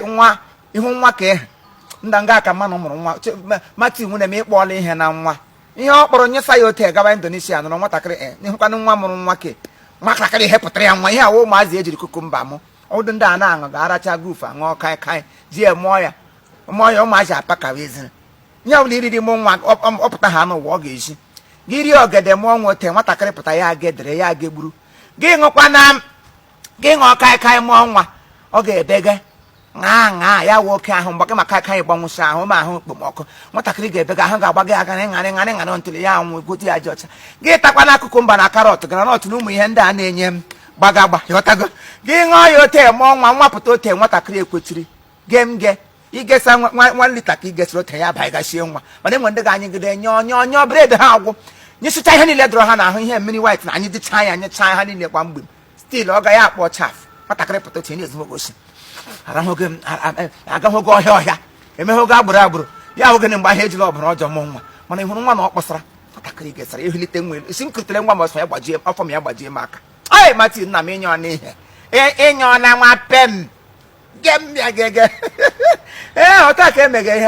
nwa ihu nwa ka nda nga aka mmanụ mụrụ nwa mati nwune m ịkpọọla ihe na nwa ihe ọ kpọrọ nyesa ya ote gaba Indonesia nụrụ nwatakịrị n'ihụkwanụ nwa mụrụ nwa ke nwatakịrị ihe pụtara ya nwa ihe awụ ụmụazị ejiri kukumba mụ ọdụ ndị a na-aṅụ ga-aracha grufu aṅụọ kai ji mụọ ya ụmụazị apakawa eziri ihe ọbụla iriri mụ nwa ọpụta ha n'ụwa ọ ga-eji gị rie ogede mụọ nwa ote nwatakịrị pụta ya agedere ya agegburu gị ṅụọ kai mụọ nwa ọ ga-ebege ṅaa ya nwoke ahụ mgbake maka kai gbanwụsị ahụ ma ahụ okpomọkụ nwatakịrị ga-ebega ahụ ga-agba gị aga ṅarị ntụli ya anwụ gote ya ji ọcha gị takwa na kukumba na karọt granọt na ụmụ ihe ndị a na-enye m gbagagba ghọtago gị ṅụọ ya ote mụọ nwa nwapụta ote nwatakịrị ekwetiri ge igesa nwa lita ka igesịrị ote ya baịgashie nwa mana enwe ndị ga-anyịgide nyọọ bred ha agwụ nyesịcha ihe niile dọrọ ha n'ahụ ihe mmiri white na anyị dịcha ya nyechaa ha niile kwa mgbe stil ọ ga ya akpọ chaf nwatakịrị pụta ote na-ezimogosi agaghị ọhịa emeghị agbụrụ ya ahụ gịnị mgbe ahịa ejila ọbara ọjọọ mụ nwa mana ịhụrụ nwa na ọ kpọsara nwatakịrị gesara ehulite nwa elu isi m kiritere nwa m ọsọ ya gbajie afọ m ya gbajie m aka anyị mati nna m ịnyọ n'ihe ịnyọ na nwa pem gem ya gege ee ọta ka emege ihe